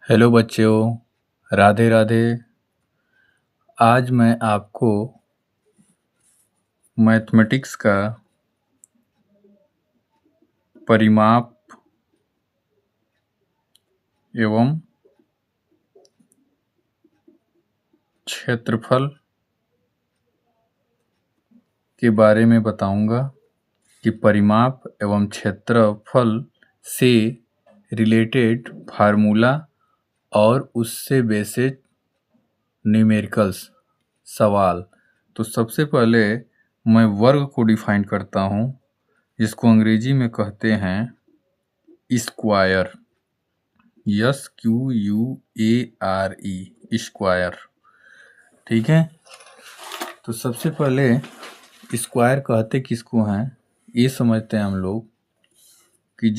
Hello बच्चों, राधे राधे। आज मैं आपको मैथमेटिक्स का परिमाप एवं क्षेत्रफल के बारे में बताऊंगा कि परिमाप एवं क्षेत्रफल से रिलेटेड फार्मूला और उससे बेसिक न्यूमेरिकल्स सवाल। तो सबसे पहले मैं वर्ग को डिफाइन करता हूँ, जिसको अंग्रेजी में कहते हैं स्क्वायर। SQUARE square. ठीक है। तो सबसे पहले स्क्वायर कहते किसको हैं, ये समझते हैं हम लोग कि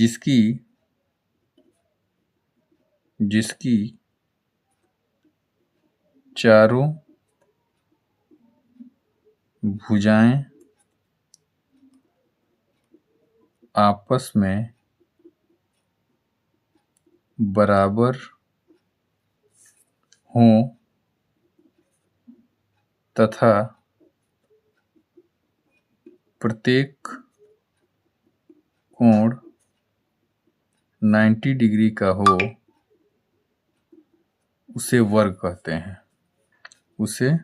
जिसकी चारों भुजाएं आपस में बराबर हों तथा प्रत्येक कोण 90 डिग्री का हो, उसे वर्ग कहते हैं। उसे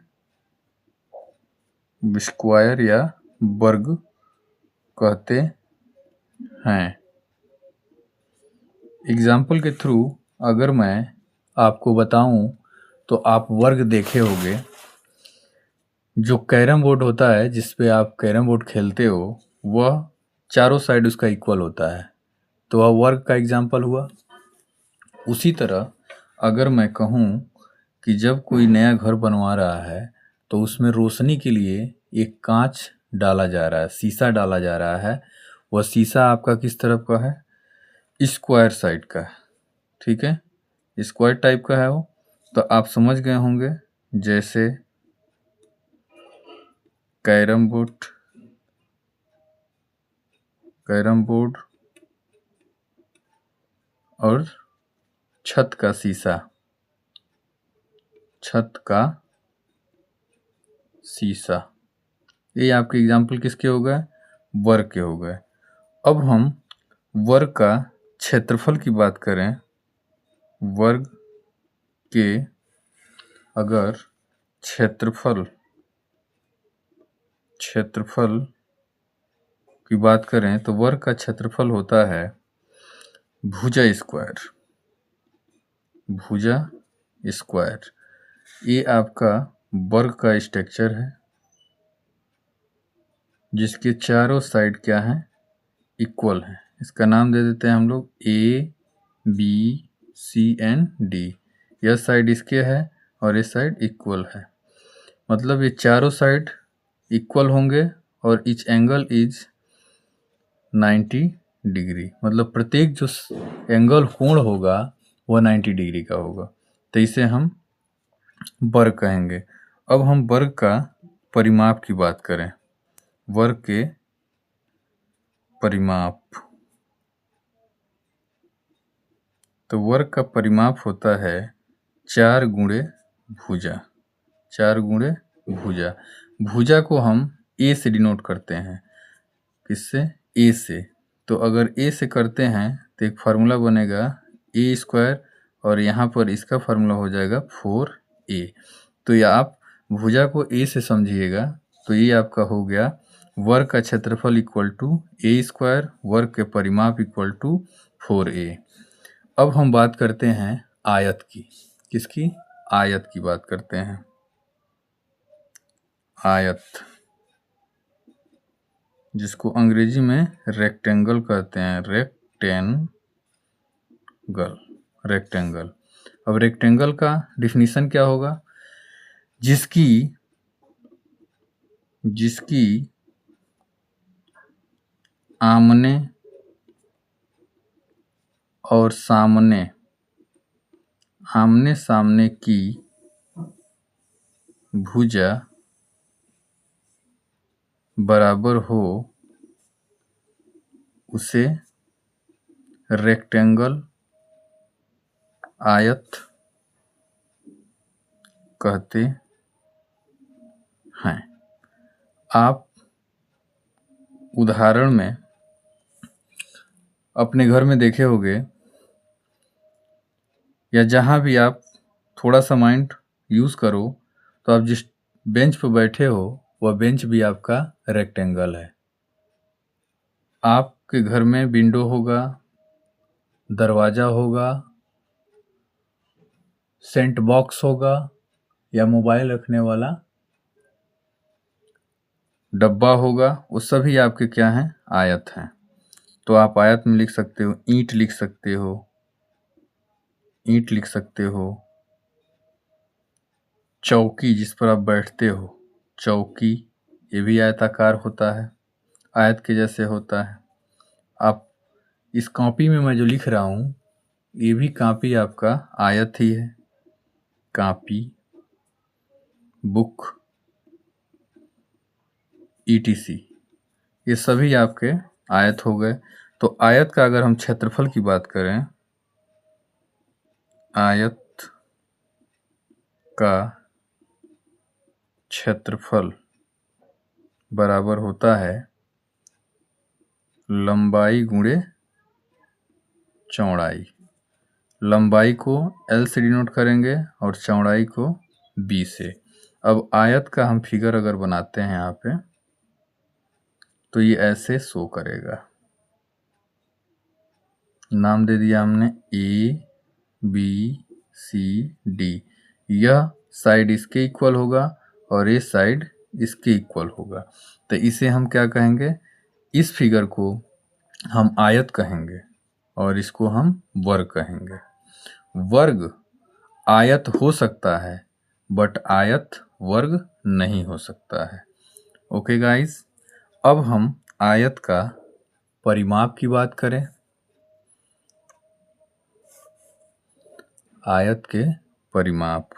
स्क्वायर या वर्ग कहते हैं। एग्जाम्पल के थ्रू अगर मैं आपको बताऊं तो आप वर्ग देखे होंगे। जो कैरम बोर्ड होता है, जिस पे आप कैरम बोर्ड खेलते हो, वह चारों साइड उसका इक्वल होता है, तो वह वर्ग का एग्जाम्पल हुआ। उसी तरह अगर मैं कहूँ कि जब कोई नया घर बनवा रहा है तो उसमें रोशनी के लिए एक कांच डाला जा रहा है, शीशा डाला जा रहा है। वह शीशा आपका किस तरफ का है? स्क्वायर साइड का है। ठीक है, स्क्वायर टाइप का है वो। तो आप समझ गए होंगे, जैसे कैरम बोर्ड और छत का शीशा, ये आपके एग्जाम्पल किसके हो गए? वर्ग के हो गए। अब हम वर्ग का क्षेत्रफल की बात करें। वर्ग के अगर क्षेत्रफल की बात करें तो वर्ग का क्षेत्रफल होता है भुजा स्क्वायर। ये आपका वर्ग का स्ट्रक्चर है, जिसके चारों साइड क्या है? इक्वल है। इसका नाम दे देते हैं हम लोग ABCD। यह साइड इसके है और ये साइड इक्वल है, मतलब ये चारों साइड इक्वल होंगे और ईच एंगल इज 90 डिग्री। मतलब प्रत्येक जो एंगल कोण होगा वह 90 डिग्री का होगा, तो इसे हम वर्ग कहेंगे। अब हम वर्ग का परिमाप की बात करें। वर्ग के परिमाप, तो वर्ग का परिमाप होता है 4 गुणे भुजा। भुजा को हम A से डिनोट करते हैं। किससे? A से। तो अगर A से करते हैं तो एक फार्मूला बनेगा A स्क्वायर, और यहाँ पर इसका फार्मूला हो जाएगा 4A। तो ये आप भुजा को A से समझिएगा। तो ये आपका हो गया वर्ग का क्षेत्रफल इक्वल टू A स्क्वायर, वर्ग के परिमाप इक्वल टू 4A। अब हम बात करते हैं आयत की। किसकी? आयत की बात करते हैं। आयत, जिसको अंग्रेजी में रेक्टेंगल कहते हैं। रेक्टेंगल। अब रेक्टेंगल का डिफिनीशन क्या होगा? जिसकी आमने और आमने सामने की भुजा बराबर हो, उसे रेक्टेंगल आयत कहते हैं। आप उदाहरण में अपने घर में देखे होंगे या जहाँ भी आप थोड़ा सा माइंड यूज़ करो तो आप जिस बेंच पर बैठे हो वह बेंच भी आपका रेक्टेंगल है। आपके घर में विंडो होगा, दरवाज़ा होगा, सेंट बॉक्स होगा या मोबाइल रखने वाला डब्बा होगा, वो सभी आपके क्या हैं? आयत हैं। तो आप आयत में लिख सकते हो ईंट, लिख सकते हो ईंट, लिख सकते हो चौकी जिस पर आप बैठते हो, चौकी, ये भी आयताकार होता है, आयत के जैसे होता है। आप इस कॉपी में मैं जो लिख रहा हूँ ये भी कॉपी आपका आयत ही है। कॉपी, बुक, ETC, ये सभी आपके आयत हो गए। तो आयत का अगर हम क्षेत्रफल की बात करें, आयत का क्षेत्रफल बराबर होता है लंबाई गुणे चौड़ाई। लंबाई को L से डिनोट करेंगे और चौड़ाई को B से। अब आयत का हम फिगर अगर बनाते हैं यहाँ पे तो ये ऐसे शो करेगा। नाम दे दिया हमने ABCD। यह साइड इसके इक्वल होगा और ये साइड इसके इक्वल होगा। तो इसे हम क्या कहेंगे? इस फिगर को हम आयत कहेंगे और इसको हम वर्ग कहेंगे। वर्ग आयत हो सकता है बट आयत वर्ग नहीं हो सकता है। ओके गाइस, अब हम आयत का परिमाप की बात करें। आयत के परिमाप,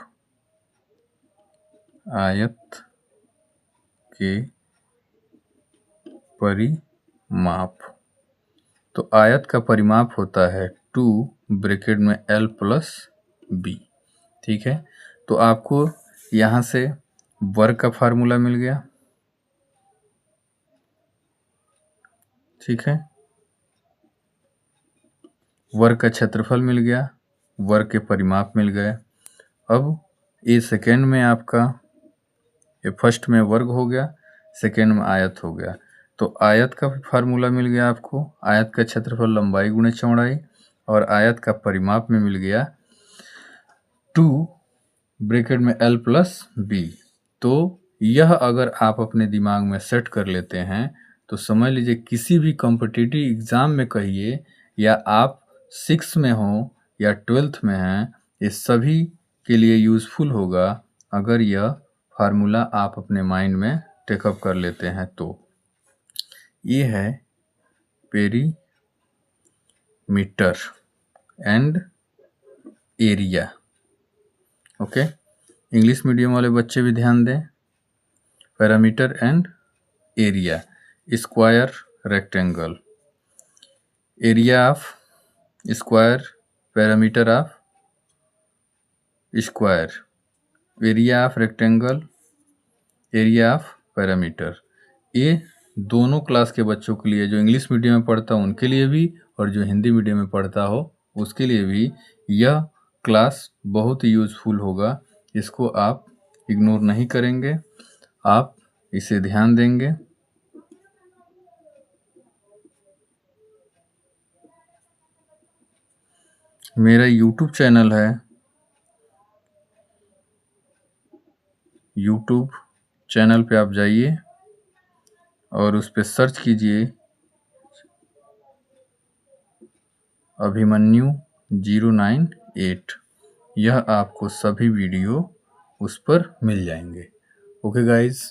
आयत के परिमाप। तो आयत का परिमाप होता है 2 ब्रैकेट में L प्लस B। ठीक है, तो आपको यहाँ से वर्ग का फार्मूला मिल गया। ठीक है, वर्ग का क्षेत्रफल मिल गया, वर्ग के परिमाप मिल गए। अब ये सेकेंड में आपका, ये फर्स्ट में वर्ग हो गया, सेकेंड में आयत हो गया। तो आयत का फार्मूला मिल गया आपको, आयत का क्षेत्रफल लंबाई गुणे चौड़ाई, और आयत का परिमाप में मिल गया 2 ब्रैकेट में L प्लस B। तो यह अगर आप अपने दिमाग में सेट कर लेते हैं तो समझ लीजिए किसी भी कॉम्पिटिटिव एग्ज़ाम में कहिए, या आप 6 में हो या 12th में हैं, ये सभी के लिए यूज़फुल होगा अगर यह फार्मूला आप अपने माइंड में टेकअप कर लेते हैं। तो ये है perimeter and area. Okay, English medium वाले बच्चे भी ध्यान दें। Parameter and area, square, rectangle, area of square, parameter of square, area of rectangle, area of parameter. ये दोनों क्लास के बच्चों के लिए, जो इंग्लिश मीडियम में पढ़ता हो उनके लिए भी और जो हिंदी मीडियम में पढ़ता हो उसके लिए भी यह क्लास बहुत ही यूज़फुल होगा। इसको आप इग्नोर नहीं करेंगे, आप इसे ध्यान देंगे। मेरा YouTube चैनल है, YouTube चैनल पे आप जाइए और उस पर सर्च कीजिए अभिमन्यु 098। यह आपको सभी वीडियो उस पर मिल जाएंगे। Okay guys.